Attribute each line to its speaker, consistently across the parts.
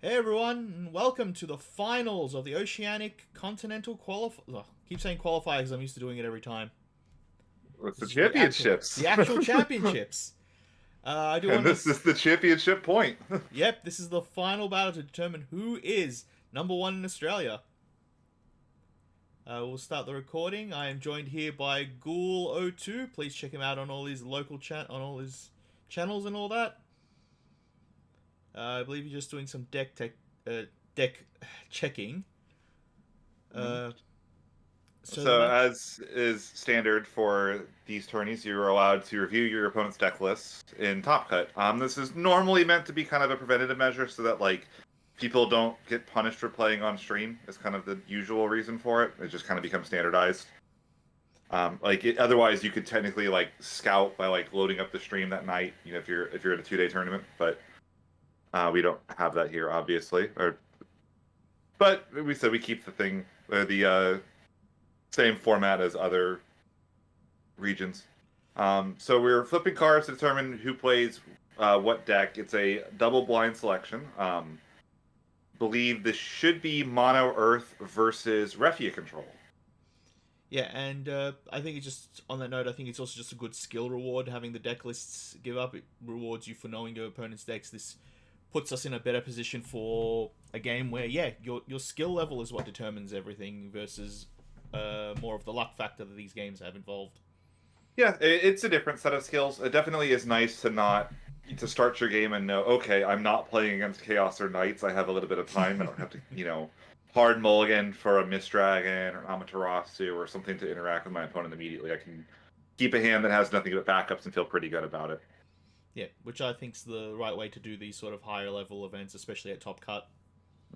Speaker 1: Hey everyone, and welcome to the finals of the Oceanic Continental keep saying qualifier because I'm used to doing it every time.
Speaker 2: With the
Speaker 1: This is the actual,
Speaker 2: championships.
Speaker 1: the actual championships. I do
Speaker 2: And
Speaker 1: want to.
Speaker 2: this is the championship point.
Speaker 1: Yep, this is the final battle to determine who is number one in Australia. We'll start the recording. I am joined here by Ghoul02. Please check him out on all his on all his channels and all that. I believe he's just doing some deck checking. Uh, so the
Speaker 2: So,
Speaker 1: match.
Speaker 2: as is standard for these tourneys, you're allowed to review your opponent's deck list in Top Cut. This is normally meant to be kind of a preventative measure so that, like, people don't get punished for playing on stream. Is kind of the usual reason for it. It just kind of becomes standardized. Otherwise, you could technically like scout by like loading up the stream that night. You know, if you're at a 2-day tournament, but we don't have that here, obviously. But we said we keep the thing the same format as other regions. So we're flipping cards to determine who plays what deck. It's a double blind selection. Believe this should be Mono Earth versus Refia Control.
Speaker 1: Yeah, and I think it's just on that note. I think it's also just a good skill reward having the deck lists give up. It rewards you for knowing your opponent's decks. This puts us in a better position for a game where, yeah, your skill level is what determines everything versus more of the luck factor that these games have involved.
Speaker 2: Yeah, it's a different set of skills. It definitely is nice to not to start your game and know, okay, I'm not playing against Chaos or Knights. I have a little bit of time. I don't have to, hard mulligan for a Mist Dragon or Amaterasu or something to interact with my opponent immediately. I can keep a hand that has nothing but backups and feel pretty good about it.
Speaker 1: Yeah, which I think's the right way to do these sort of higher level events, especially at Top Cut.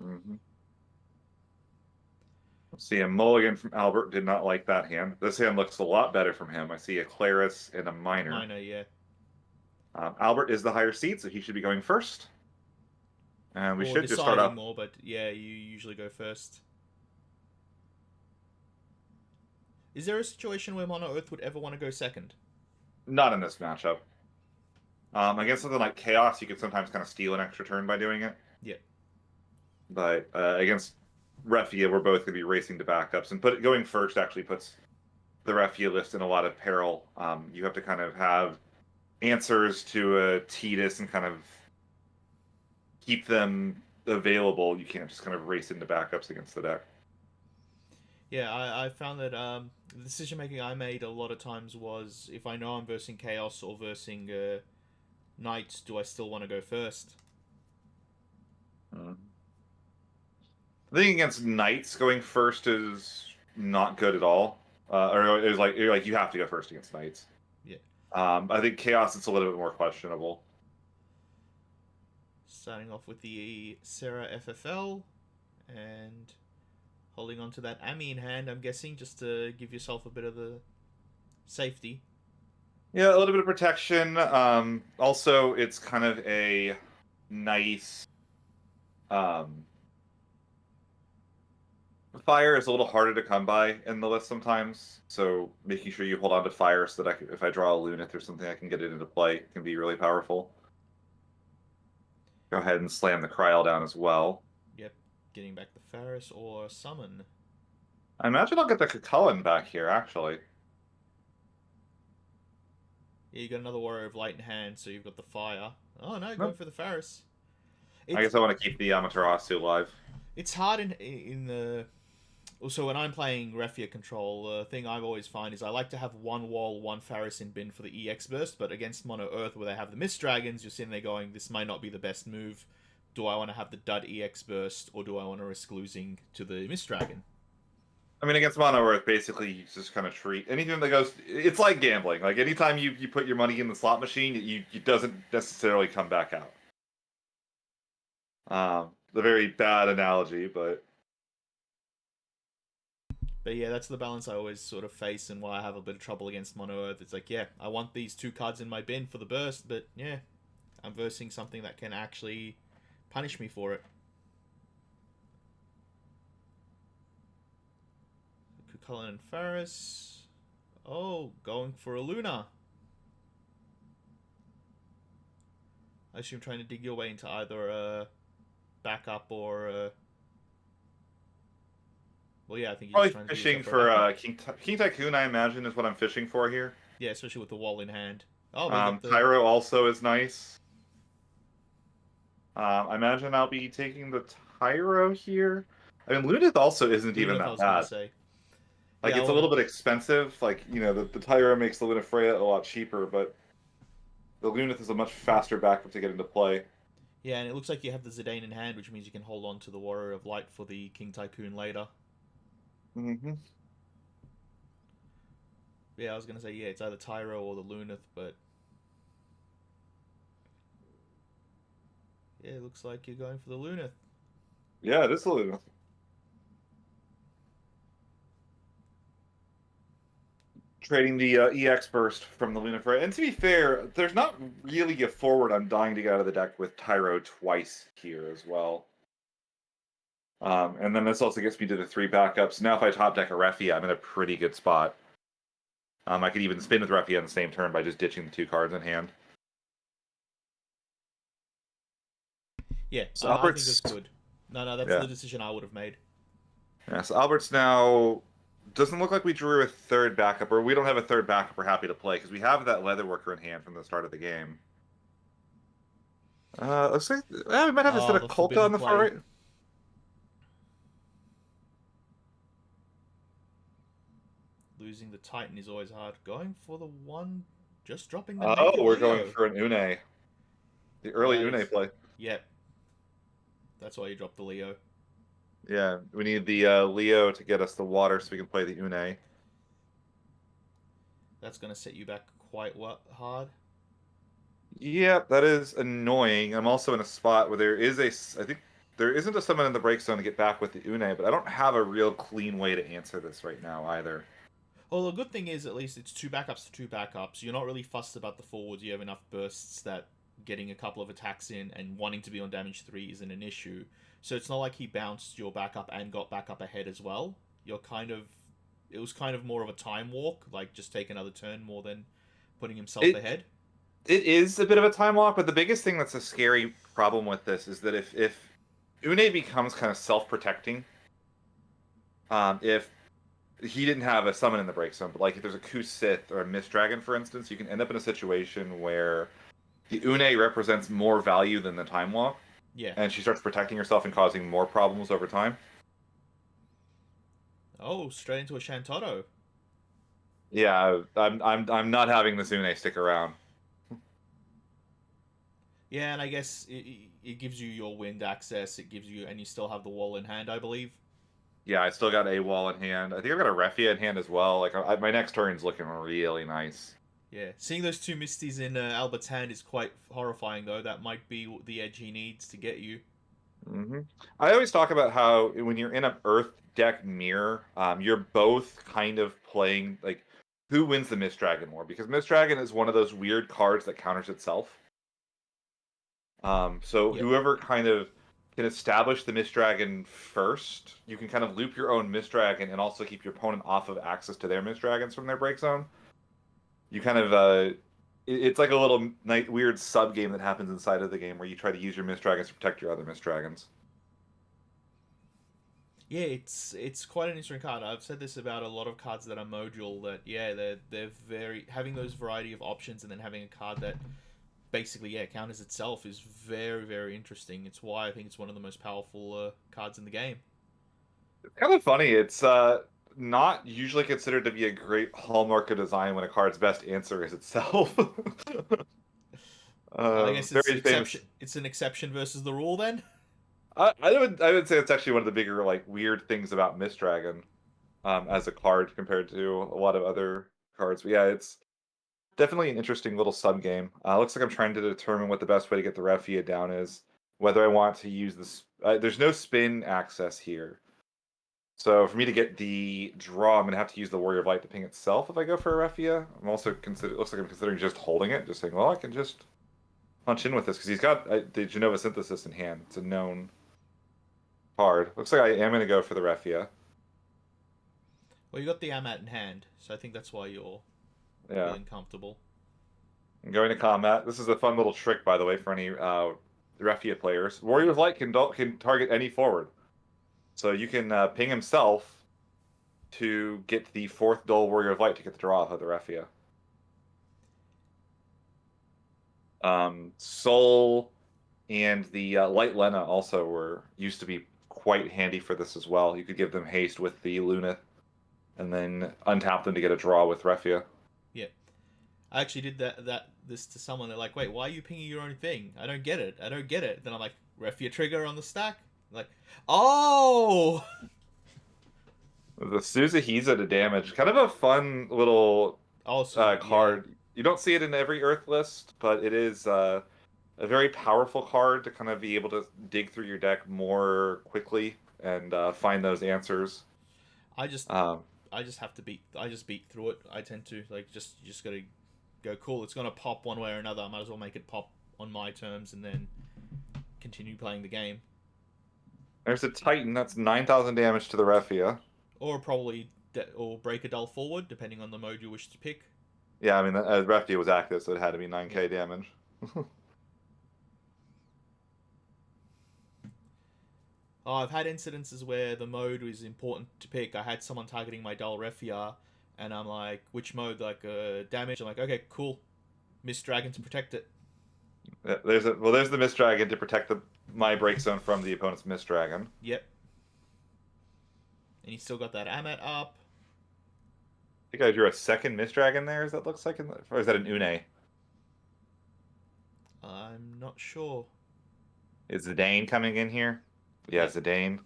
Speaker 2: Mm-hmm. See, a mulligan from Albert did not like that hand. This hand looks a lot better from him. I see a Claris and a Minor.
Speaker 1: Minor, yeah,
Speaker 2: Albert is the higher seed, so he should be going first. And we
Speaker 1: or
Speaker 2: should just start
Speaker 1: deciding
Speaker 2: off.
Speaker 1: more, but yeah, you usually go first. Is there a situation where Mono Earth would ever want to go second?
Speaker 2: Not in this matchup. Against something like Chaos, you could sometimes kind of steal an extra turn by doing it.
Speaker 1: Yeah.
Speaker 2: But against Refia, we're both going to be racing to backups. And going first actually puts the Refia list in a lot of peril. You have to kind of have answers to a Tidus and kind of keep them available. You can't just kind of race into backups against the deck.
Speaker 1: Yeah, I found that the decision making I made a lot of times was if I know I'm versing Chaos or versing Knights, do I still want to go first?
Speaker 2: Mm. I think against Knights, going first is not good at all. Or it's like you have to go first against Knights.
Speaker 1: Yeah.
Speaker 2: I think Chaos it's a little bit more questionable.
Speaker 1: Starting off with the Sarah FFL and holding on to that Ami in hand, I'm guessing, just to give yourself a bit of the safety.
Speaker 2: Yeah, a little bit of protection. Also, it's kind of a nice. Um, Fire is a little harder to come by in the list sometimes, so making sure you hold on to fire so that if I draw a Lunith or something, I can get it into play can be really powerful. Go ahead and slam the Kryl down as well.
Speaker 1: Yep. Getting back the Faris or Summon.
Speaker 2: I imagine I'll get the Cucullin back here, actually.
Speaker 1: Yeah, you got another Warrior of Light in hand, so you've got the Fire. Oh no, going
Speaker 2: Nope.
Speaker 1: for the Faris.
Speaker 2: I
Speaker 1: It's
Speaker 2: guess I want to keep the Amaterasu alive.
Speaker 1: it's hard in the also, when I'm playing Refia Control, the thing I always find is I like to have one wall, one Faris in bin for the EX burst, but against Mono Earth, where they have the Mist Dragons, you're sitting there going, this might not be the best move. Do I want to have the dud EX burst, or do I want to risk losing to the Mist Dragon?
Speaker 2: I mean, against Mono Earth, basically, you just kind of treat anything that goes. It's like gambling. Like anytime you put your money in the slot machine, it doesn't necessarily come back out. The very bad analogy, but
Speaker 1: But yeah, that's the balance I always sort of face, and why I have a bit of trouble against Mono Earth. It's like, yeah, I want these two cards in my bin for the burst, but yeah, I'm versing something that can actually punish me for it. Cucullin and Faris. Oh, going for a Luna. I assume trying to dig your way into either backup or. Well, yeah, I think you're just
Speaker 2: Probably
Speaker 1: trying to do
Speaker 2: fishing
Speaker 1: yourself a
Speaker 2: for
Speaker 1: backup.
Speaker 2: King Tycoon, I imagine, is what I'm fishing for here.
Speaker 1: Yeah, especially with the wall in hand. Oh, but you got the.
Speaker 2: Tyro also is nice. I imagine I'll be taking the Tyro here. I mean, Lunith also isn't even
Speaker 1: Lunith, I
Speaker 2: that
Speaker 1: was gonna
Speaker 2: bad.
Speaker 1: say.
Speaker 2: Like,
Speaker 1: Yeah,
Speaker 2: it's a
Speaker 1: well,
Speaker 2: little bit expensive. Like, the Tyro makes the Lunafreya a lot cheaper, but the Lunith is a much faster backup to get into play.
Speaker 1: yeah, and it looks like you have the Zidane in hand, which means you can hold on to the Warrior of Light for the King Tycoon later.
Speaker 2: Mm-hmm.
Speaker 1: Yeah, I was gonna say yeah, it's either Tyro or the Lunith, but yeah, it looks like you're going for the Lunith.
Speaker 2: Yeah, it is a Lunith. Trading the EX burst from the Lunafreya. And to be fair, there's not really a forward I'm dying to get out of the deck with Tyro twice here as well. And then this also gets me to the 3 backups. Now if I top deck a Refia, I'm in a pretty good spot. I could even spin with Refia on the same turn by just ditching the 2 cards in hand.
Speaker 1: Yeah,
Speaker 2: So
Speaker 1: I think that's
Speaker 2: Albert's...
Speaker 1: good. No, that's
Speaker 2: Yeah.
Speaker 1: the decision I would have made.
Speaker 2: Yeah, so Albert's now... Doesn't look like we drew a 3rd backup, or we don't have a 3rd backup we're happy to play, because we have that Leatherworker in hand from the start of the game. Looks like... we might have instead
Speaker 1: Oh,
Speaker 2: of
Speaker 1: the
Speaker 2: Kolka
Speaker 1: forbidden
Speaker 2: on the far
Speaker 1: play.
Speaker 2: right.
Speaker 1: Losing the Titan is always hard. Going for the one, just dropping the
Speaker 2: Oh,
Speaker 1: naked
Speaker 2: we're going
Speaker 1: Leo.
Speaker 2: for an Une. The early
Speaker 1: That
Speaker 2: Une
Speaker 1: is,
Speaker 2: play.
Speaker 1: yep. That's why you dropped the Leo.
Speaker 2: Yeah, we need the Leo to get us the water so we can play the Une.
Speaker 1: That's gonna set you back quite hard.
Speaker 2: Yeah, that is annoying. I'm also in a spot where there is I think there isn't a summon in the break zone to get back with the Une, but I don't have a real clean way to answer this right now either.
Speaker 1: Well, the good thing is at least it's 2 backups to 2 backups. You're not really fussed about the forwards. You have enough bursts that getting a couple of attacks in and wanting to be on damage 3 isn't an issue. So it's not like he bounced your backup and got back up ahead as well. It was kind of more of a time walk, like just take another turn more than putting himself
Speaker 2: It
Speaker 1: ahead.
Speaker 2: it is a bit of a time walk, but the biggest thing that's a scary problem with this is that if Une becomes kind of self-protecting, if he didn't have a summon in the break zone, but like if there's a Ku Sith or a Mist Dragon, for instance, you can end up in a situation where the Une represents more value than the Time Walk,
Speaker 1: Yeah.
Speaker 2: and she starts protecting herself and causing more problems over time.
Speaker 1: Oh, straight into a Shantotto.
Speaker 2: Yeah, I'm not having this Une stick around.
Speaker 1: Yeah, and I guess it gives you your wind access. It gives you, and you still have the wall in hand, I believe.
Speaker 2: Yeah, I still got a wall in hand. I think I've got a Refia in hand as well. Like my next turn's looking really nice.
Speaker 1: Yeah, seeing those 2 Misties in Albert's hand is quite horrifying, though. That might be the edge he needs to get you.
Speaker 2: hmm I always talk about how when you're in an Earth deck mirror, you're both kind of playing like who wins the Mist Dragon war because Mist Dragon is one of those weird cards that counters itself. So
Speaker 1: Yep.
Speaker 2: whoever kind of can establish the Mist Dragon first, you can kind of loop your own Mist Dragon and also keep your opponent off of access to their Mist Dragons from their break zone. You kind of it's like a little weird sub game that happens inside of the game where you try to use your Mist Dragons to protect your other Mist Dragons.
Speaker 1: Yeah, it's quite an interesting card. I've said this about a lot of cards that are module. That yeah, they're very having those variety of options and then having a card that basically counters itself is very interesting. It's why I think it's one of the most powerful cards in the game.
Speaker 2: It's kind of funny. It's not usually considered to be a great hallmark of design when a card's best answer is itself.
Speaker 1: Well, I guess it's
Speaker 2: Very famous.
Speaker 1: exception. It's an exception versus the rule then.
Speaker 2: I would say it's actually one of the bigger like weird things about Mist Dragon, as a card compared to a lot of other cards. But yeah, it's definitely an interesting little sub game. Looks like I'm trying to determine what the best way to get the Refia down is. Whether I want to use this, there's no spin access here. So for me to get the draw, I'm gonna have to use the Warrior of Light to ping itself if I go for a Refia. I'm also looks like I'm considering just holding it, just saying, well, I can just punch in with this because he's got the Genova Synthesis in hand. It's a known card. Looks like I am gonna go for the Refia.
Speaker 1: Well, you got the Amat in hand, so I think that's why you're
Speaker 2: Yeah,
Speaker 1: feeling comfortable.
Speaker 2: I'm going to combat. This is a fun little trick, by the way, for any Refia players. Warrior of Light can target any forward, so you can ping himself to get the 4th Dull Warrior of Light to get the draw off of the Refia. Soul and the Light Lena also used to be quite handy for this as well. You could give them haste with the Lunith, and then untap them to get a draw with Refia.
Speaker 1: Yeah. I actually did this to someone. They're like, "Wait, why are you pinging your own thing? I don't get it. I don't get it." Then I'm like, "Refia trigger on the stack." Like, oh.
Speaker 2: The Suzuhiza to damage, kind of a fun little
Speaker 1: Oh, so
Speaker 2: card. Yeah. You don't see it in every Earth list, but it is a very powerful card to kind of be able to dig through your deck more quickly and find those answers.
Speaker 1: I just have to beat. I just beat through it. I tend to like you just gotta go. Cool. It's gonna pop one way or another. I might as well make it pop on my terms and then continue playing the game.
Speaker 2: There's a Titan. That's 9,000 damage to the Refia.
Speaker 1: Or probably or break a dull forward, depending on the mode you wish to pick.
Speaker 2: Yeah, I mean, Refia was active, so it had to be 9k damage.
Speaker 1: Oh, I've had incidences where the mode was important to pick. I had someone targeting my dull Refia, and I'm like, which mode? Like damage. I'm like, okay, cool. Mist Dragon to protect it.
Speaker 2: There's the Mist Dragon to protect my break zone from the opponent's Mist Dragon.
Speaker 1: Yep. And he's still got that Amat up.
Speaker 2: I think I drew a second Mist Dragon there, as that looks like, or is that an Une?
Speaker 1: I'm not sure.
Speaker 2: Is Zidane coming in here? Yeah, yep. Zidane.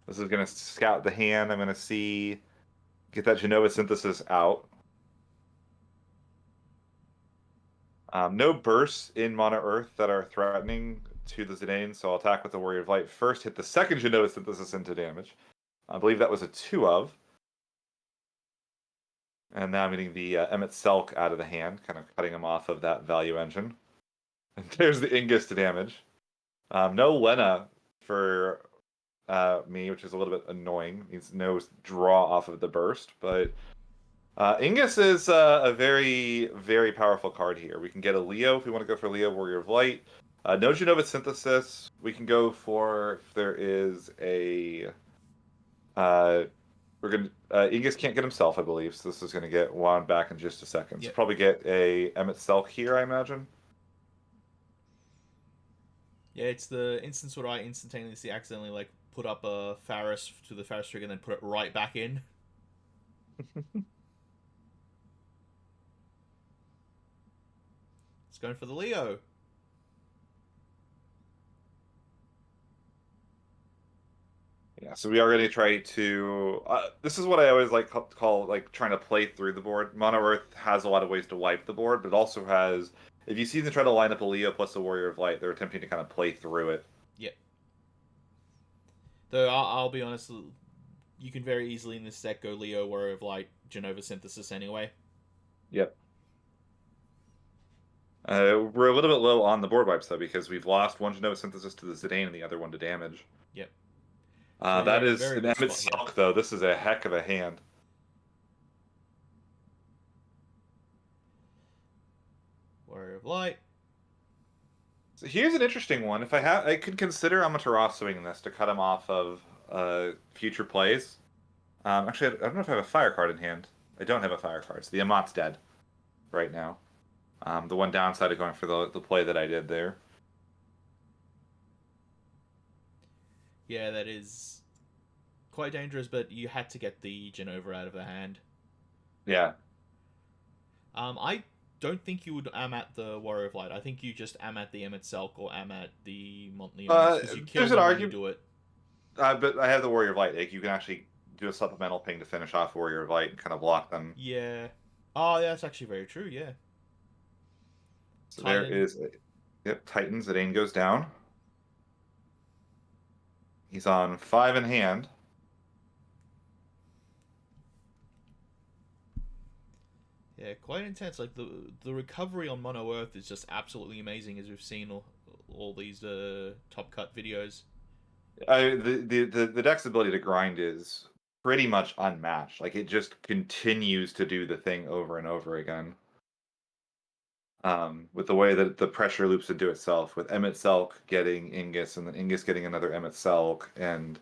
Speaker 2: This is going to scout the hand. I'm going to get that Genova Synthesis out. No bursts in Mono Earth that are threatening to the Zidane, so I'll attack with the Warrior of Light first, hit the second Genova Synthesis into damage. I believe that was a 2 of. And now I'm getting the Emmet Selk out of the hand, kind of cutting him off of that value engine. And there's the Ingus to damage. No Lena for me, which is a little bit annoying. Means no draw off of the burst, but Ingus is a very, very powerful card here. We can get a Leo if we want to go for Leo, Warrior of Light. No Genova Synthesis. We can go for if there is a Ingus can't get himself, I believe, so this is gonna get wound back in just a second. Yep. So probably get a Emmet Selk here, I imagine.
Speaker 1: Yeah, it's the instance where I instantaneously accidentally like put up a Faris to the Faris trigger and then put it right back in. It's going for the Leo.
Speaker 2: Yeah, so we are going to try to. This is what I always like call like trying to play through the board. Mono Earth has a lot of ways to wipe the board, but it also has. If you see them try to line up a Leo plus a Warrior of Light, they're attempting to kind of play through it.
Speaker 1: Yep. Though I'll be honest, you can very easily in this deck go Leo, Warrior of Light, Genova Synthesis anyway.
Speaker 2: Yep. We're a little bit low on the board wipes though because we've lost one Genova Synthesis to the Zidane and the other one to damage.
Speaker 1: Yep.
Speaker 2: So that is an Emmet Selk though. This is a heck of a hand.
Speaker 1: Warrior of Light.
Speaker 2: So here's an interesting one. If I could consider Amaterasuing this to cut him off of future plays. Actually, I don't know if I have a fire card in hand. I don't have a fire card. So the Amat's dead right now. The one downside of going for the play that I did there.
Speaker 1: Yeah, that is quite dangerous, but you had to get the Genova out of the hand.
Speaker 2: Yeah.
Speaker 1: I don't think you would Amat the Warrior of Light. I think you just Amat the Emmet Selk or Amat the Montleone. Because you kill them when you do it.
Speaker 2: But I have the Warrior of Light. Like, you can actually do a supplemental ping to finish off Warrior of Light and kind of block them.
Speaker 1: Yeah. Oh, yeah, that's actually very true, yeah.
Speaker 2: So Titan. There is... Yep, Titan. Zidane goes down. He's on 5 in hand.
Speaker 1: Yeah, quite intense. Like the recovery on Mono Earth is just absolutely amazing, as we've seen all these top cut videos.
Speaker 2: The deck's ability to grind is pretty much unmatched. Like it just continues to do the thing over and over again. with the way that the pressure loops into itself, with Emmett Selk getting Ingus, and then Ingus getting another Emmett Selk, and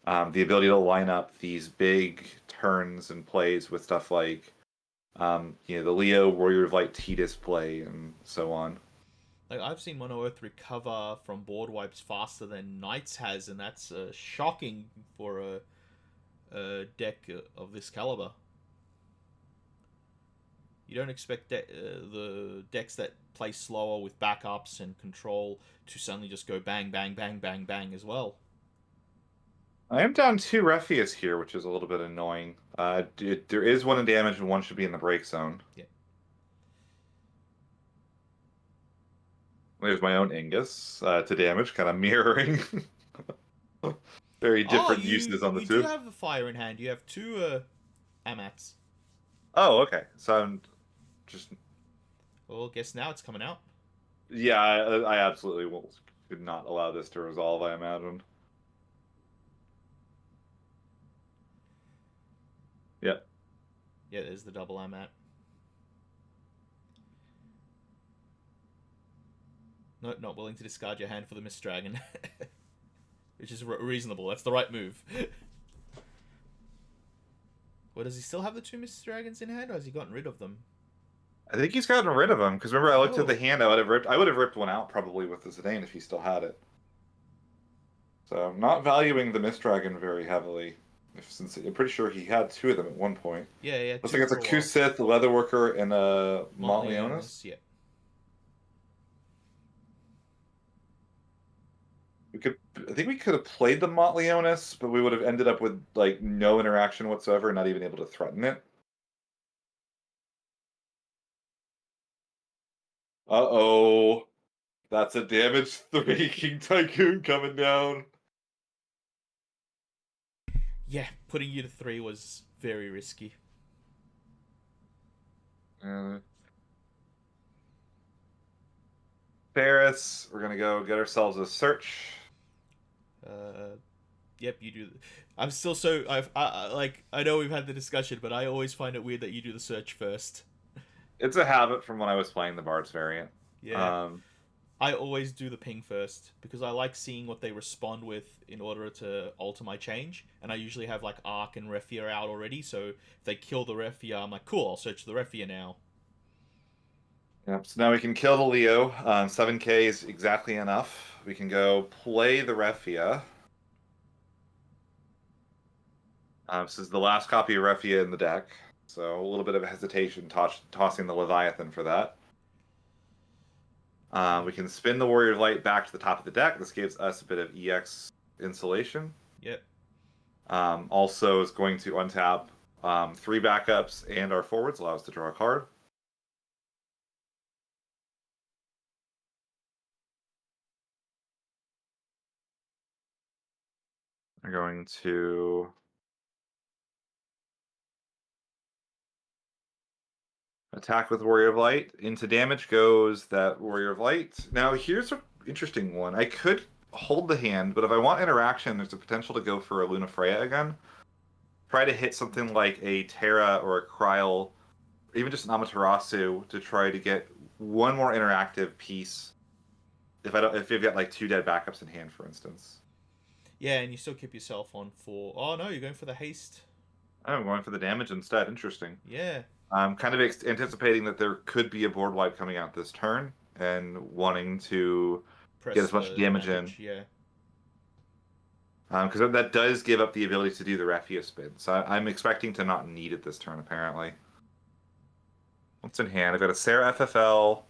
Speaker 2: the ability to line up these big turns and plays with stuff like the Leo Warrior of Light T display and so on.
Speaker 1: Like I've seen Mono Earth recover from board wipes faster than Knights has, and that's shocking for a deck of this caliber. You don't expect the decks that play slower with backups and control to suddenly just go bang, bang, bang, bang, bang as well.
Speaker 2: I am down 2 Rephius here, which is a little bit annoying. There is one in damage, and one should be in the break zone.
Speaker 1: Yeah.
Speaker 2: There's my own Ingus to damage, kind of mirroring very
Speaker 1: Oh,
Speaker 2: different uses on the
Speaker 1: you do
Speaker 2: two.
Speaker 1: have a fire in hand. You have two Amats.
Speaker 2: Oh, okay. So I'm just
Speaker 1: Well, guess now it's coming out.
Speaker 2: yeah, I absolutely could not allow this to resolve, I imagine. Yeah.
Speaker 1: Yeah, there's the double Amat. No, not willing to discard your hand for the Mist Dragon. Which is reasonable. That's the right move. Well, does he still have the two Mist Dragons in hand, or has he gotten rid of them?
Speaker 2: I think he's gotten rid of them because remember I looked at the
Speaker 1: Oh.
Speaker 2: hand. I would have ripped one out probably with the Zidane if he still had it. So I'm not valuing the Mist Dragon very heavily. Since I'm pretty sure he had 2 of them at one point.
Speaker 1: Yeah, yeah,
Speaker 2: Looks
Speaker 1: two
Speaker 2: like it's a
Speaker 1: for a while.
Speaker 2: Kusith, a Leatherworker, and a Montleonis.
Speaker 1: Yeah.
Speaker 2: I think we could have played the Montleonis, but we would have ended up with like no interaction whatsoever, not even able to threaten it. Uh-oh. That's a damage 3 King Tycoon coming down.
Speaker 1: Yeah, putting you to 3 was very risky.
Speaker 2: Uh, Ferris, we're gonna go get ourselves a search.
Speaker 1: Yep, you do. I'm still so I know we've had the discussion, but I always find it weird that you do the search first.
Speaker 2: It's a habit from when I was playing the Bard's variant.
Speaker 1: Yeah, I always do the ping first because I like seeing what they respond with in order to alter my change. And I usually have like Arc and Refia out already, so if they kill the Refia, I'm like, cool, I'll search the Refia now.
Speaker 2: Yep, so now we can kill the Leo. 7K is exactly enough. We can go play the Refia. This is the last copy of Refia in the deck, so a little bit of a hesitation tossing the Leviathan for that. We can spin the Warrior of Light back to the top of the deck. This gives us a bit of EX insulation.
Speaker 1: Yep.
Speaker 2: Also is going to untap 3 backups and our forwards, allow us to draw a card. We're going to attack with Warrior of Light. Into damage goes that Warrior of Light. Now, here's an interesting one. I could hold the hand, but if I want interaction, there's a potential to go for a Luna Freya again. Try to hit something like a Terra or a Kryl, or even just an Amaterasu to try to get one more interactive piece. If you've got like 2 dead backups in hand, for instance.
Speaker 1: Yeah, and you still keep yourself on 4. Oh no, you're going for the haste.
Speaker 2: I'm going for the damage instead. Interesting.
Speaker 1: Yeah.
Speaker 2: I'm kind of anticipating that there could be a board wipe coming out this turn and wanting to get
Speaker 1: Press
Speaker 2: as much
Speaker 1: the
Speaker 2: damage in.
Speaker 1: Yeah.
Speaker 2: Because that does give up the ability to do the Refia spin. So I'm expecting to not need it this turn, apparently. What's in hand? I've got a Sarah FFL.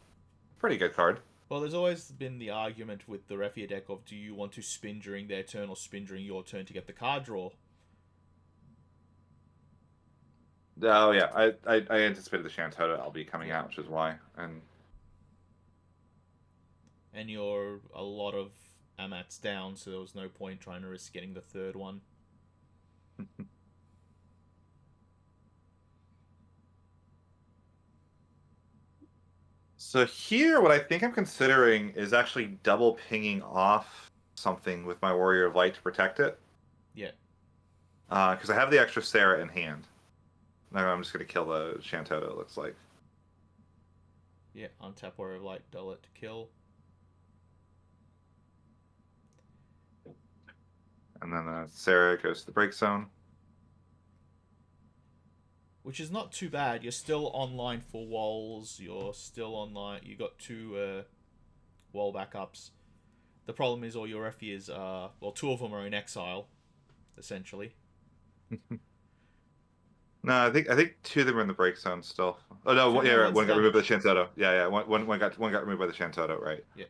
Speaker 2: Pretty good card.
Speaker 1: Well, there's always been the argument with the Refia deck of do you want to spin during their turn or spin during your turn to get the card draw?
Speaker 2: Oh, yeah. I anticipated the Shantota LB coming out, which is why.
Speaker 1: And you're a lot of Amats down, so there was no point trying to risk getting the third one.
Speaker 2: So here, what I think I'm considering is actually double pinging off something with my Warrior of Light to protect it.
Speaker 1: Yeah.
Speaker 2: Because I have the extra Sarah in hand. Now I'm just going to kill the Shantota, it looks like.
Speaker 1: Yeah, untap Warrior of Light, dull it to kill.
Speaker 2: And then Sarah goes to the break zone.
Speaker 1: Which is not too bad. You're still online for walls. You're still online. You got 2 wall backups. The problem is all your refugees are... Well, 2 of them are in exile, essentially.
Speaker 2: No, I think 2 of them are in the break zone still. Oh no,
Speaker 1: Two,
Speaker 2: yeah,
Speaker 1: no,
Speaker 2: right,
Speaker 1: one's
Speaker 2: one got removed by the
Speaker 1: damaged.
Speaker 2: Shantoto. Yeah, one got removed by the Shantoto, right?
Speaker 1: Yeah.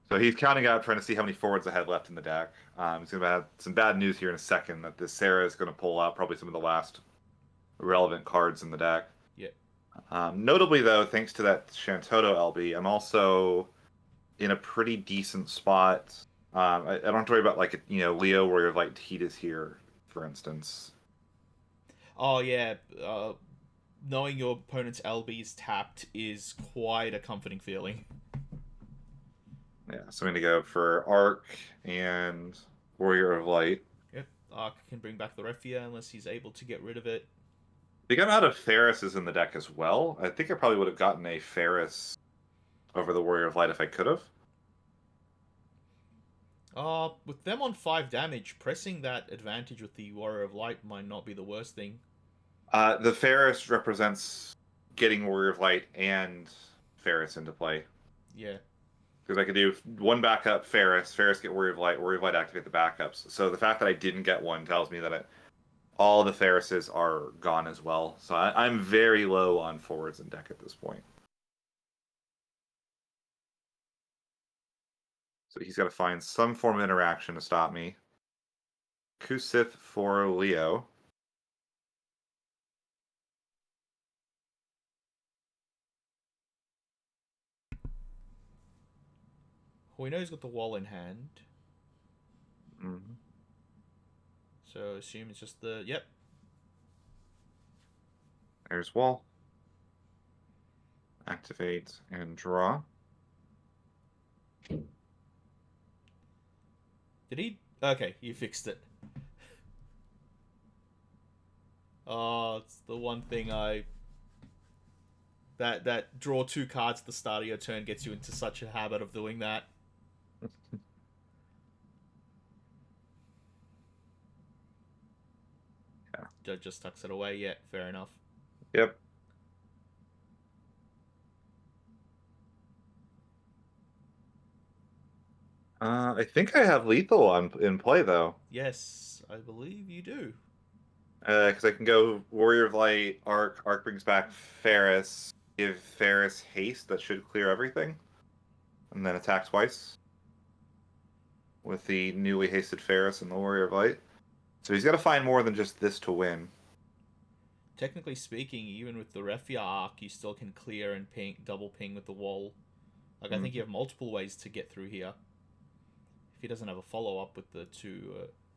Speaker 2: So he's counting out, trying to see how many forwards I had left in the deck. He's gonna have some bad news here in a second that this Sarah is gonna pull out probably some of the last relevant cards in the deck.
Speaker 1: Yeah.
Speaker 2: Notably, though, thanks to that Shantoto LB, I'm also in a pretty decent spot. I don't have to worry about like Leo, where your light heat is here, for instance.
Speaker 1: Oh, yeah. Knowing your opponent's LB is tapped is quite a comforting feeling.
Speaker 2: Yeah, so I'm gonna go for Arc and Warrior of Light.
Speaker 1: Yep. Ark can bring back the Refia unless he's able to get rid of it.
Speaker 2: I think I'm out of Ferris's in the deck as well. I think I probably would have gotten a Ferris over the Warrior of Light if I could have.
Speaker 1: With them on 5 damage, pressing that advantage with the Warrior of Light might not be the worst thing.
Speaker 2: The Ferris represents getting Warrior of Light and Ferris into play.
Speaker 1: Yeah.
Speaker 2: Because I could do one backup Ferris get Warrior of Light activate the backups. So the fact that I didn't get one tells me that all the Ferrises are gone as well. So I'm very low on forwards in deck at this point. So he's got to find some form of interaction to stop me. Kusith for Leo.
Speaker 1: We know he's got the wall in hand.
Speaker 2: Mm-hmm.
Speaker 1: So assume it's just the... Yep.
Speaker 2: There's wall. Activate and draw.
Speaker 1: Did he... Okay, you fixed it. Oh, it's the one thing I... That draw 2 cards at the start of your turn gets you into such a habit of doing that.
Speaker 2: Yeah.
Speaker 1: Just tucks it away. Yeah, fair enough.
Speaker 2: Yep. I think I have lethal in play though.
Speaker 1: Yes, I believe you do.
Speaker 2: Because I can go Warrior of Light, Arc. Arc brings back Ferris. Give Ferris haste. That should clear everything. And then attack twice. With the newly hasted Ferris and the Warrior of Light. So he's got to find more than just this to win.
Speaker 1: Technically speaking, even with the Refia arc, you still can clear and ping, double ping with the wall. Like, I think you have multiple ways to get through here. If he doesn't have a follow-up with the 2...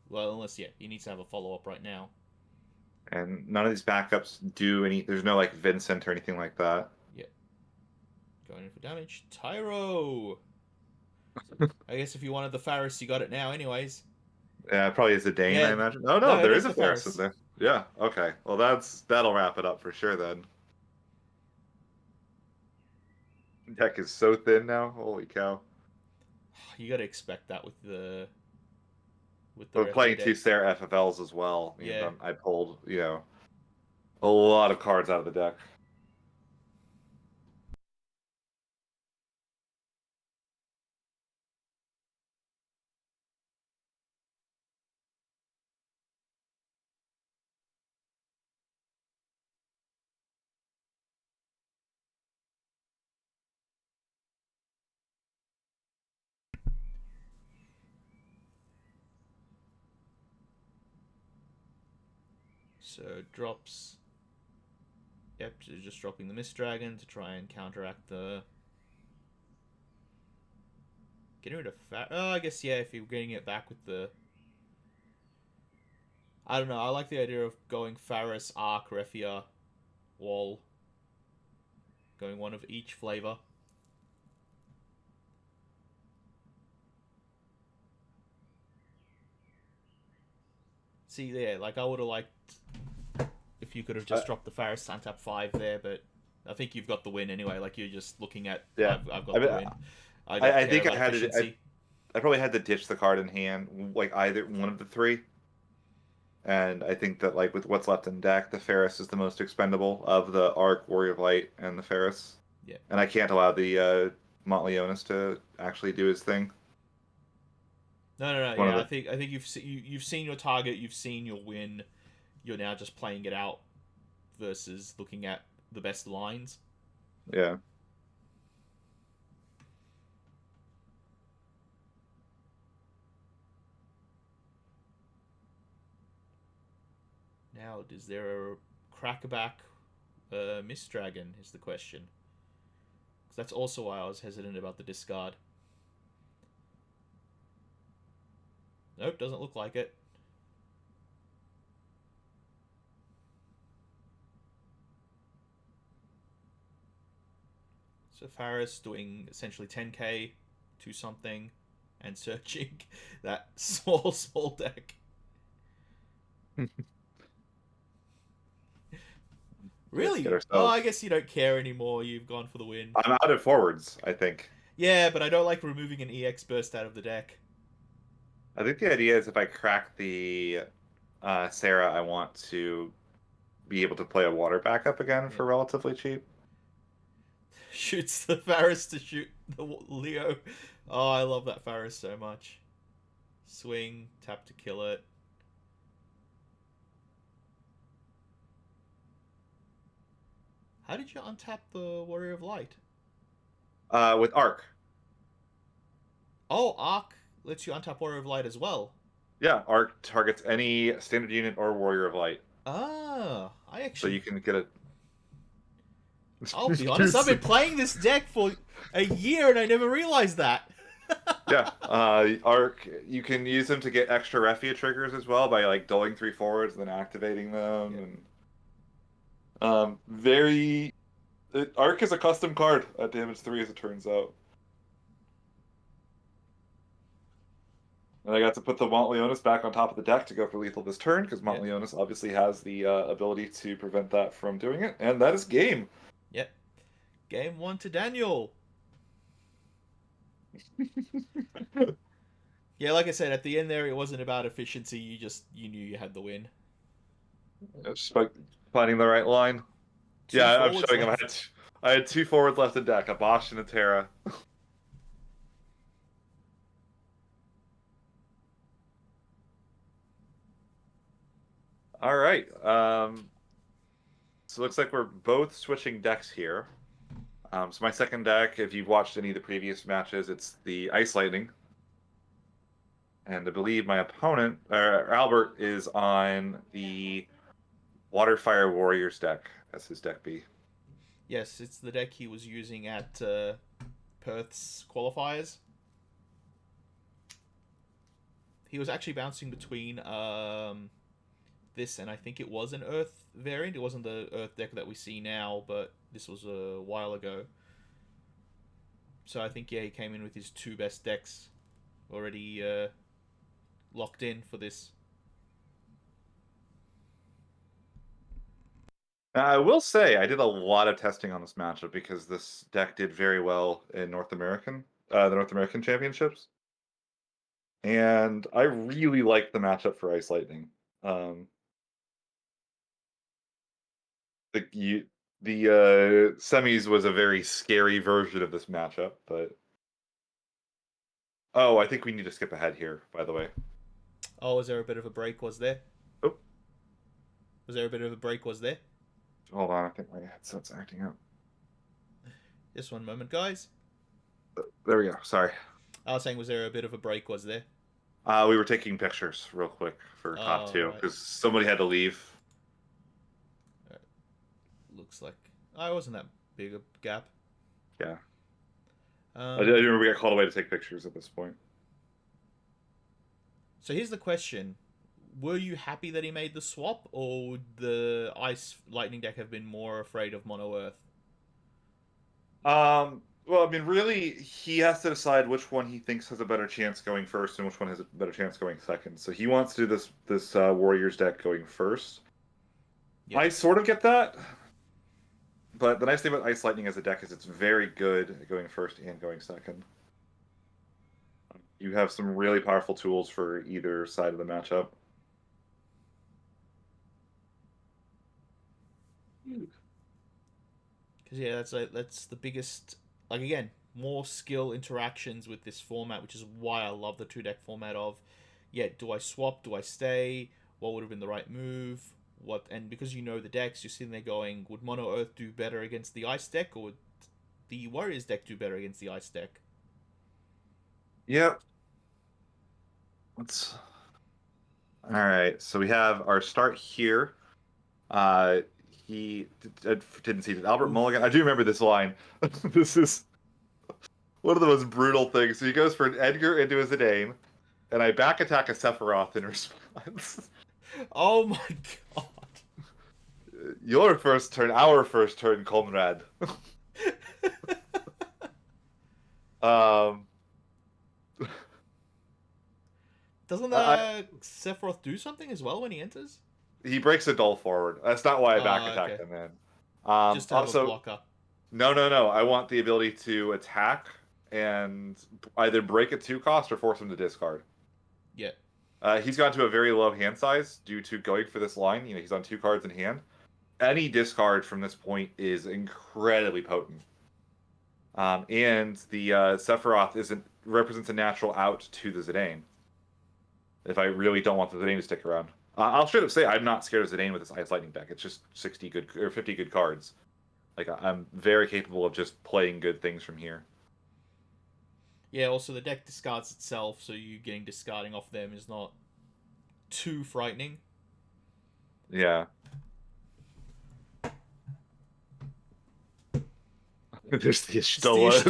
Speaker 1: well, unless, yeah, he needs to have a follow-up right now.
Speaker 2: And none of these backups do any... There's no, like, Vincent or anything like that.
Speaker 1: Yeah. Going in for damage. Tyro! I guess if you wanted the Faris, you got it now anyways.
Speaker 2: Yeah, probably is a Dane, I
Speaker 1: Yeah.
Speaker 2: imagine. Oh, no,
Speaker 1: No, it
Speaker 2: there
Speaker 1: is
Speaker 2: is a
Speaker 1: the
Speaker 2: Ferris in
Speaker 1: Faris.
Speaker 2: there. Yeah, okay. Well, that'll wrap it up for sure, then. Deck is so thin now. Holy cow.
Speaker 1: You gotta expect that with the... With the
Speaker 2: But
Speaker 1: Refia
Speaker 2: playing
Speaker 1: deck.
Speaker 2: 2 Sarah FFLs as well.
Speaker 1: Yeah.
Speaker 2: I pulled, a lot of cards out of the deck.
Speaker 1: So drops... Yep, so just dropping the Mist Dragon to try and counteract the... Getting rid of Oh, I guess, yeah, if you're getting it back with the... I don't know, I like the idea of going Faris, Arc, Refia, Wall. Going one of each flavor. See, yeah, like, I would have liked if you could have just dropped the Faris Santap 5 there, but I think you've got the win anyway. Like, you're just looking at,
Speaker 2: Yeah,
Speaker 1: I've
Speaker 2: I
Speaker 1: got
Speaker 2: mean,
Speaker 1: the win. I don't
Speaker 2: I
Speaker 1: care
Speaker 2: think
Speaker 1: about efficiency.
Speaker 2: I probably had to ditch the card in hand, like either one of the three. And I think that like with what's left in deck, the Ferris is the most expendable of the Arc, Warrior of Light, and the Ferris.
Speaker 1: Yeah.
Speaker 2: And I can't allow the Montleonis to actually do his thing.
Speaker 1: No.
Speaker 2: One of
Speaker 1: Yeah,
Speaker 2: the
Speaker 1: I think you've seen your target, you've seen your win. You're now just playing it out versus looking at the best lines.
Speaker 2: yeah.
Speaker 1: Now, is there a crackerback Mist Dragon? Is the question. Because that's also why I was hesitant about the discard. Nope, doesn't look like it. So Faris doing essentially 10k to something and searching that small deck.
Speaker 2: Let's get
Speaker 1: Really? Oh, I
Speaker 2: ourselves.
Speaker 1: guess you don't care anymore. You've gone for the win.
Speaker 2: I'm out of forwards, I think.
Speaker 1: Yeah, but I don't like removing an EX burst out of the deck.
Speaker 2: I think the idea is if I crack the Sarah, I want to be able to play a water backup again
Speaker 1: Yeah.
Speaker 2: for relatively cheap.
Speaker 1: Shoots the Faris to shoot the Leo. Oh, I love that Faris so much. Swing, tap to kill it. How did you untap the Warrior of Light?
Speaker 2: With Arc.
Speaker 1: Oh, Arc lets you untap Warrior of Light as well.
Speaker 2: Yeah, Arc targets any standard unit or Warrior of Light.
Speaker 1: Ah, I
Speaker 2: So
Speaker 1: actually...
Speaker 2: you can get a.
Speaker 1: I'll be honest, I've been playing this deck for a year and I never realized that.
Speaker 2: Yeah, Arc. You can use them to get extra Refia triggers as well by like doling 3 forwards and then activating them.
Speaker 1: Yeah.
Speaker 2: And very. Arc is a custom card at damage 3, as it turns out. And I got to put the Montleonis back on top of the deck to go for lethal this turn, because
Speaker 1: Yeah.
Speaker 2: Montleonis obviously has the ability to prevent that from doing it. And that is game.
Speaker 1: Yep. Game 1 to Daniel. Yeah, like I said, at the end there, it wasn't about efficiency. You knew you had the win.
Speaker 2: Just by finding the right line.
Speaker 1: Two
Speaker 2: Yeah, I'm
Speaker 1: forwards
Speaker 2: showing him.
Speaker 1: left.
Speaker 2: I had 2 forwards left in deck, a Bosch and a Terra. All right. So it looks like we're both switching decks here. So my second deck, if you've watched any of the previous matches, it's the Ice Lightning. And I believe my opponent, Albert, is on the Water Fire Warriors deck. That's his deck B.
Speaker 1: Yes, it's the deck he was using at Perth's qualifiers. He was actually bouncing between this and I think it was an Earth variant. It wasn't the Earth deck that we see now, but this was a while ago. So I think, yeah, he came in with his 2 best decks already locked in for this.
Speaker 2: I will say I did a lot of testing on this matchup because this deck did very well in the North American Championships, and I really liked the matchup for Ice Lightning. The you, the semis was a very scary version of this matchup, but oh, I think we need to skip ahead here. By the way,
Speaker 1: Oh, was there a bit of a break? Was there?
Speaker 2: oh,
Speaker 1: Was there a bit of a break? Was there?
Speaker 2: hold on, I think my headset's acting up.
Speaker 1: Just one moment, guys.
Speaker 2: There we go. Sorry.
Speaker 1: I was saying, was there a bit of a break? Was there?
Speaker 2: We were taking pictures real quick for top
Speaker 1: Oh,
Speaker 2: 2
Speaker 1: right.
Speaker 2: because somebody had to leave.
Speaker 1: Looks like I wasn't that big a gap.
Speaker 2: Yeah. I
Speaker 1: Um,
Speaker 2: didn't remember we got called away to take pictures at this point.
Speaker 1: so here's the question: were you happy that he made the swap, or would the Ice Lightning deck have been more afraid of Mono Earth?
Speaker 2: Well, I mean, really, he has to decide which one he thinks has a better chance going first and which one has a better chance going second. So he wants to do this Warriors deck going first.
Speaker 1: Yep.
Speaker 2: I sort of get that, But the nice thing about Ice Lightning as a deck is it's very good at going first and going second. You have some really powerful tools for either side of the matchup.
Speaker 1: Because yeah, that's the biggest. Like again, more skill interactions with this format, which is why I love the 2 deck format of, yeah, do I swap? Do I stay? What would have been the right move? What and because you know the decks, you're sitting there going, would Mono Earth do better against the Ice deck, or would the Warriors deck do better against the Ice deck?
Speaker 2: Yep. Let's. All right. So we have our start here. Uh, he didn't see it. Albert
Speaker 1: Oof.
Speaker 2: Mulligan. I do remember this line. This is one of the most brutal things. So he goes for an Edgar into his Zidane, and I back attack a Sephiroth in response.
Speaker 1: Oh my god.
Speaker 2: Your first turn, our first turn, comrade. um,
Speaker 1: Doesn't
Speaker 2: I,
Speaker 1: Sephiroth do something as well when he enters?
Speaker 2: he breaks a dull forward. That's not why I back attacked
Speaker 1: Okay.
Speaker 2: him, man.
Speaker 1: Just to have a
Speaker 2: Also,
Speaker 1: blocker.
Speaker 2: no. I want the ability to attack and either break a 2 cost or force him to discard.
Speaker 1: Yeah.
Speaker 2: He's gone to a very low hand size due to going for this line. You know, he's on 2 cards in hand. Any discard from this point is incredibly potent. And the Sephiroth represents a natural out to the Zidane. If I really don't want the Zidane to stick around, I'll straight up say I'm not scared of Zidane with this Ice Lightning deck. It's just 60 good or 50 good cards. Like I'm very capable of just playing good things from here.
Speaker 1: Yeah, also the deck discards itself, so you getting discarding off them is not too frightening.
Speaker 2: Yeah. There's the Ishtola as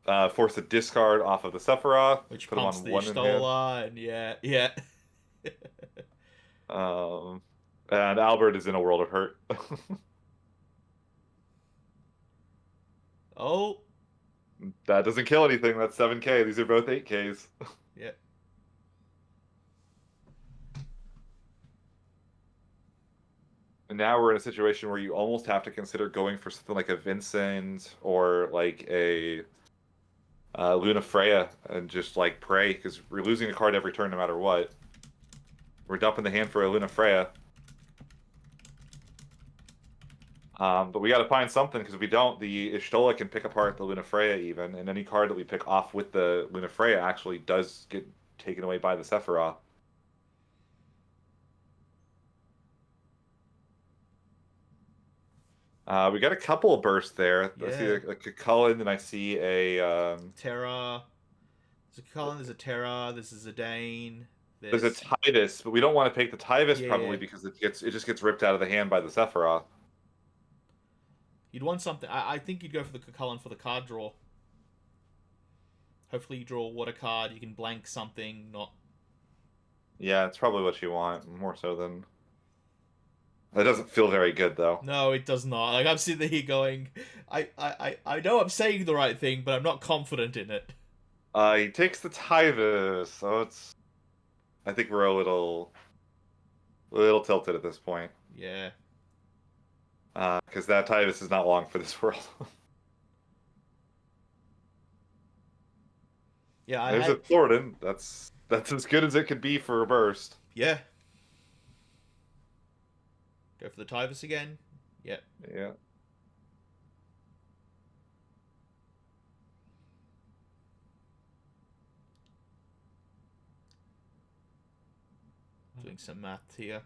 Speaker 2: well. Force a discard off of the Sephiroth,
Speaker 1: Which
Speaker 2: put him on
Speaker 1: pumps the
Speaker 2: 1 in hand.
Speaker 1: Ishtola, and yeah.
Speaker 2: And Albert is in a world of hurt.
Speaker 1: Oh.
Speaker 2: That doesn't kill anything. That's 7K. These are both 8Ks.
Speaker 1: Yeah.
Speaker 2: And now we're in a situation where you almost have to consider going for something like a Vincent or like a Luna Freya and just like pray because we're losing a card every turn no matter what. We're dumping the hand for a Luna Freya. But we got to find something because if we don't, the Ishtola can pick apart the Luna Freya even, and any card that we pick off with the Luna Freya actually does get taken away by the Sephiroth. We got a couple of bursts there.
Speaker 1: Yeah.
Speaker 2: I see a Cullen, and I see a
Speaker 1: Terra. There's a Cullen, there's a Terra, there's a Zidane.
Speaker 2: There's a Tidus, but we don't want to take the Tidus
Speaker 1: Yeah.
Speaker 2: probably because it just gets ripped out of the hand by the Sephiroth.
Speaker 1: You'd want something. I think you'd go for the Cullen for the card draw. Hopefully you draw a water card, you can blank something, not...
Speaker 2: Yeah, it's probably what you want, more so than... That doesn't feel very good, though.
Speaker 1: No, it does not. Like, I'm sitting here going, I know I'm saying the right thing, but I'm not confident in it.
Speaker 2: He takes the Tidus, so it's... I think we're a little tilted at this point.
Speaker 1: Yeah.
Speaker 2: Because that Tidus is not long for this world.
Speaker 1: Yeah,
Speaker 2: There's a Thornton. That's as good as it could be for a burst.
Speaker 1: Yeah. Go for the Tidus again. Yep.
Speaker 2: Yeah.
Speaker 1: Doing some math here.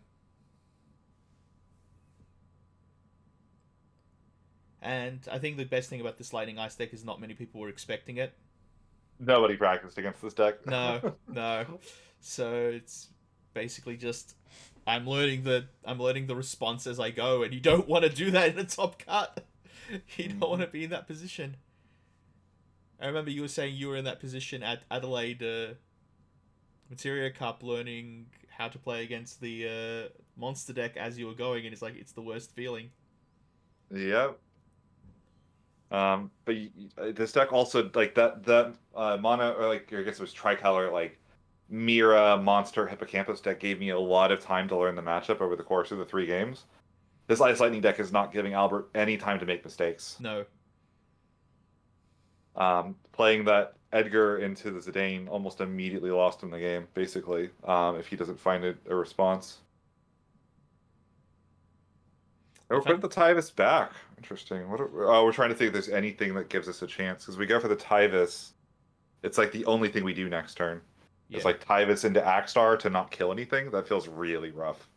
Speaker 1: And I think the best thing about this Lightning Ice deck is not many people were expecting it.
Speaker 2: Nobody practiced against this deck.
Speaker 1: No. So it's basically just I'm learning the response as I go, and you don't want to do that in a top cut. You don't want to be in that position. I remember you were saying you were in that position at Adelaide Materia Cup, learning how to play against the monster deck as you were going, and it's the worst feeling.
Speaker 2: Yep. But this deck also like that mono, or like I guess it was tricolor, like Mira monster hippocampus deck gave me a lot of time to learn the matchup over the course of the 3 games. This Ice Lightning deck is not giving Albert any time to make mistakes.
Speaker 1: No.
Speaker 2: Playing that Edgar into the Zidane almost immediately lost him the game, basically, if he doesn't find a response. Oh, we're putting the Tyvis back. Interesting. We're trying to think if there's anything that gives us a chance. Because we go for the Tyvis, it's like the only thing we do next turn. Yeah. It's like Tyvis into Axstar to not kill anything. That feels really rough.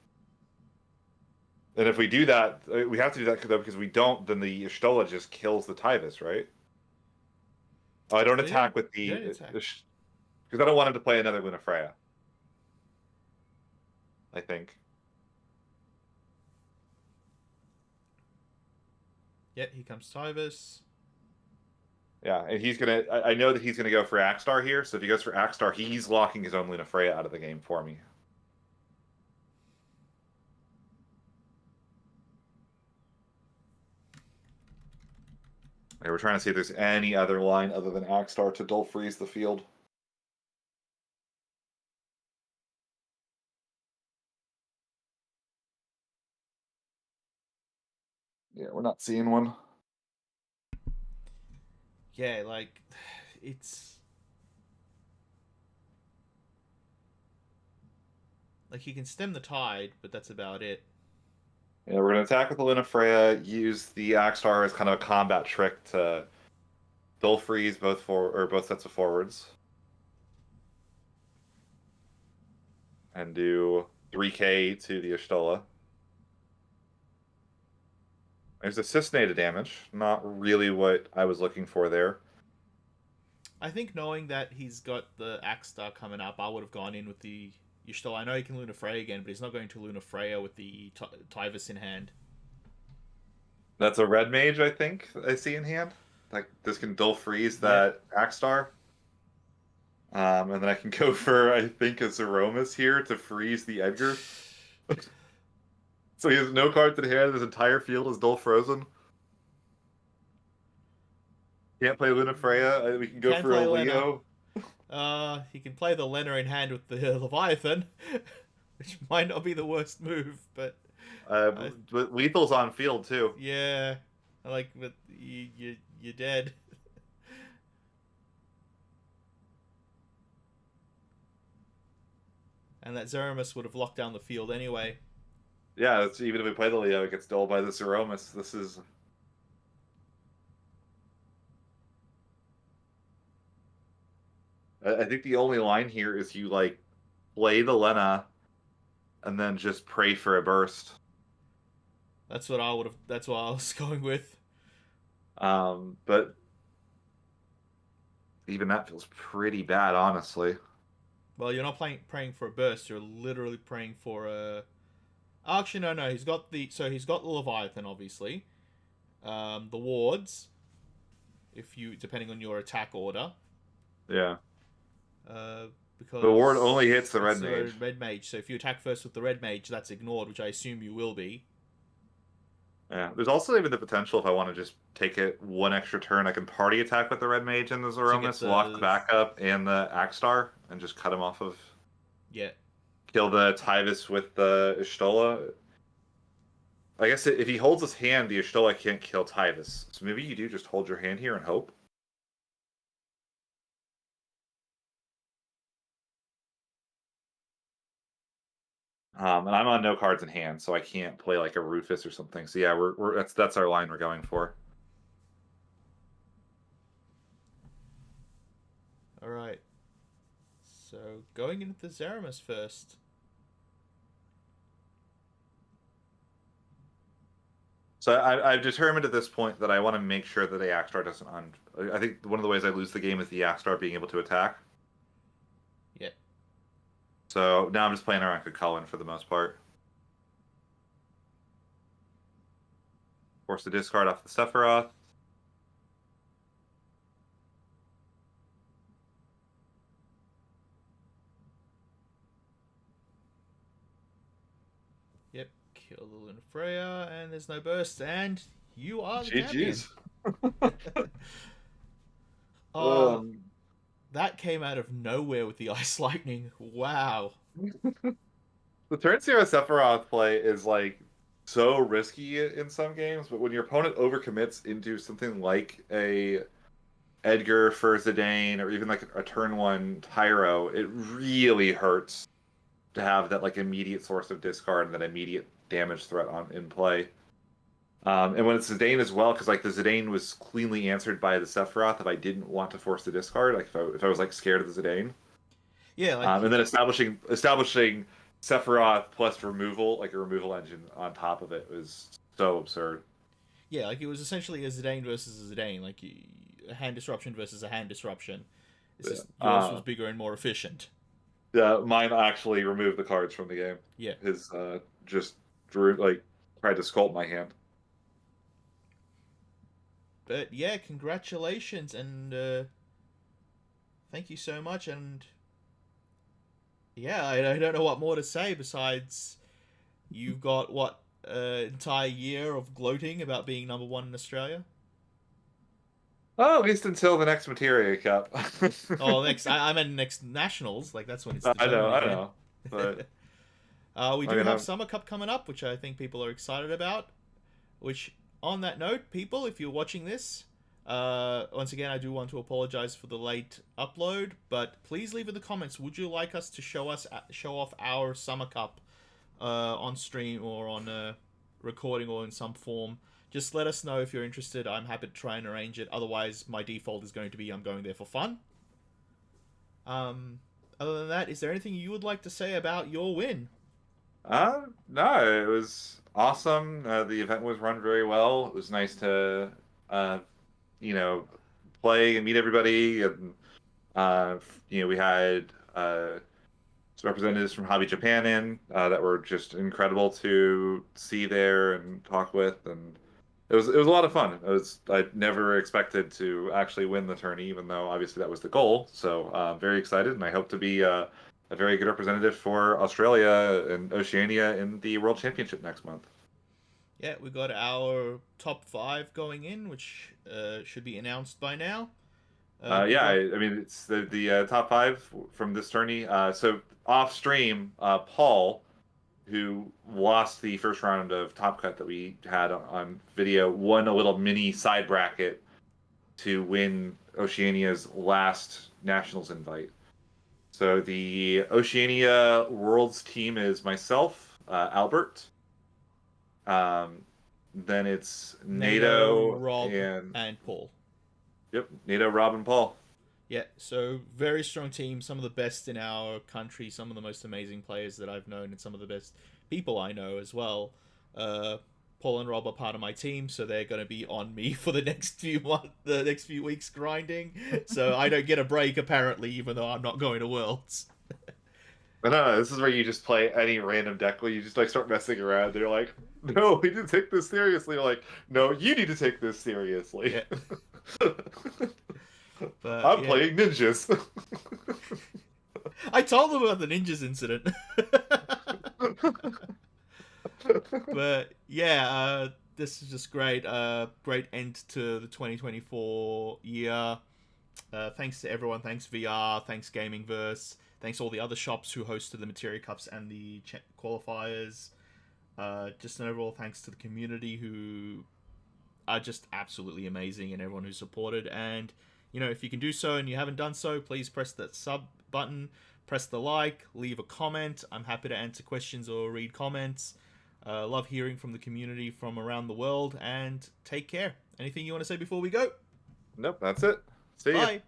Speaker 2: And if we do that, we have to do that though, because we don't, then the Y'shtola just kills the Tyvis, right? Oh, I don't attack with the... Because I don't want him to play another Lunafreya. I think.
Speaker 1: Yeah, he comes Tyvis.
Speaker 2: Yeah, and he's gonna... I know that he's gonna go for Axstar here, so if he goes for Axstar, he's locking his own Lunafreya out of the game for me. Okay, we're trying to see if there's any other line other than Axstar to dull freeze the field. Yeah, we're not seeing one.
Speaker 1: Yeah, like, it's... Like, he can stem the tide, but that's about it.
Speaker 2: Yeah, we're going to attack with the Lunafreya, use the Axstar as kind of a combat trick to dull freeze both sets of forwards. And do 3k to the Y'shtola. There's a Cisnada damage. Not really what I was looking for there.
Speaker 1: I think knowing that he's got the Axstar coming up, I would have gone in with the Y'shtola. I know he can Lunafreya again, but he's not going to Lunafreya with the Tyvis in hand.
Speaker 2: That's a red mage, I think, I see in hand. Like, this can dull freeze that Axstar. And then I can go for, I think, a Zeromus here to freeze the Edgar. So he has no cards in hand, his entire field is dull frozen. Can't play Lunafreya, we can go for a Leo.
Speaker 1: He can play the Lena in hand with the Leviathan, which might not be the worst move, but...
Speaker 2: But Lethal's on field, too.
Speaker 1: Yeah, but you're dead. And that Zeromus would have locked down the field anyway.
Speaker 2: Yeah, even if we play the Leo, it gets dulled by the Zeromus. This is... I think the only line here is you, like, play the Lena, and then just pray for a burst.
Speaker 1: That's what I would have... That's what I was going with.
Speaker 2: But... even that feels pretty bad, honestly.
Speaker 1: Well, you're not praying for a burst. You're literally praying for a... Actually, no. He's got the... So he's got the Leviathan, obviously. The wards. Depending on your attack order.
Speaker 2: Yeah.
Speaker 1: Because
Speaker 2: the ward only hits the red mage.
Speaker 1: Red mage. So if you attack first with the red mage, that's ignored, which I assume you will be.
Speaker 2: Yeah. There's also even the potential if I want to just take it one extra turn, I can party attack with the red mage and the Zeromus, lock the backup and the Axstar, and just cut him off of.
Speaker 1: Yeah.
Speaker 2: Kill the Tyvis with the Y'shtola. I guess if he holds his hand, the Y'shtola can't kill Tyvis. So maybe you do just hold your hand here and hope. And I'm on no cards in hand, so I can't play like a Rufus or something. So yeah, that's our line we're going for.
Speaker 1: All right. So going into the Zeromus first.
Speaker 2: So I've determined at this point that I want to make sure that the Axstar doesn't I think one of the ways I lose the game is the Axstar being able to attack.
Speaker 1: Yeah.
Speaker 2: So now I'm just playing around Cullen for the most part. Force the discard off the Sephiroth.
Speaker 1: Yep, kill the Lunafreya, and there's no burst, and you are the champion. That came out of nowhere with the Ice Lightning. Wow.
Speaker 2: The turn 0 Sephiroth play is like so risky in some games, but when your opponent overcommits into something like a Edgar for Zidane or even like a turn one Tyro, it really hurts to have that like immediate source of discard and that immediate damage threat on in play. And when it's Zidane as well, because like the Zidane was cleanly answered by the Sephiroth if I didn't want to force the discard, like if I was like scared of the Zidane.
Speaker 1: Yeah, like
Speaker 2: And then establishing Sephiroth plus removal, like a removal engine on top of it, was so absurd.
Speaker 1: yeah, like it was essentially a Zidane versus a Zidane, like a hand disruption versus a hand disruption. It's
Speaker 2: Yeah.
Speaker 1: just yours was bigger and more efficient.
Speaker 2: Yeah, mine actually removed the cards from the game.
Speaker 1: Yeah.
Speaker 2: His just drew like tried to sculpt my hand.
Speaker 1: But yeah, congratulations and thank you so much. And yeah, I don't know what more to say besides you've got what entire year of gloating about being number one in Australia.
Speaker 2: Oh, at least until the next Materia Cup.
Speaker 1: Oh, next I meant next nationals. Like that's when it's determined
Speaker 2: I
Speaker 1: again.
Speaker 2: know, but
Speaker 1: We
Speaker 2: I
Speaker 1: do
Speaker 2: mean,
Speaker 1: have Summer Cup coming up, which I think people are excited about. Which, on that note, people, if you're watching this, once again, I do want to apologize for the late upload, but please leave in the comments. Would you like us to show off our Summer Cup on stream or on recording or in some form? Just let us know if you're interested. I'm happy to try and arrange it. Otherwise, my default is going to be I'm going there for fun. Other than that, is there anything you would like to say about your win?
Speaker 2: no, it was awesome. The event was run very well. It was nice to, uh, you know, play and meet everybody, and we had some representatives from Hobby Japan in that were just incredible to see there and talk with, and it was a lot of fun. I never expected to actually win the tourney, even though obviously that was the goal. So very excited, and I hope to be a very good representative for Australia and Oceania in the World Championship next month.
Speaker 1: Yeah, we got our top 5 going in, which should be announced by now. We
Speaker 2: Yeah,
Speaker 1: got
Speaker 2: I mean it's the top five from this tourney. So off stream, Paul, who lost the first round of Top Cut that we had on video, won a little mini side bracket to win Oceania's last nationals invite. So the Oceania Worlds team is myself, Albert. Um, then it's
Speaker 1: NATO,
Speaker 2: NATO
Speaker 1: Rob,
Speaker 2: and
Speaker 1: and Paul.
Speaker 2: yep, NATO, Rob, and Paul.
Speaker 1: Yeah, so very strong team, some of the best in our country, some of the most amazing players that I've known, and some of the best people I know as well. Paul and Rob are part of my team, so they're going to be on me for the next few weeks grinding. So I don't get a break apparently, even though I'm not going to Worlds.
Speaker 2: But no, this is where you just play any random deck where you just like start messing around. They're like, "No, we need to take this seriously." You're like, "No, you need to take this seriously."
Speaker 1: Yeah. But
Speaker 2: I'm
Speaker 1: yeah.
Speaker 2: playing ninjas.
Speaker 1: I told them about the ninjas incident. But yeah, this is just great. Great end to the 2024 year. Thanks to everyone. Thanks VR. Thanks Gamingverse. Thanks all the other shops who hosted the Materia Cups and the qualifiers. Just an overall thanks to the community who are just absolutely amazing, and everyone who supported. And if you can do so and you haven't done so, please press that sub button, press the like, leave a comment. I'm happy to answer questions or read comments. Love hearing from the community from around the world, and take care. Anything you want to say before we go?
Speaker 2: Nope, that's it. See ya.
Speaker 1: Bye.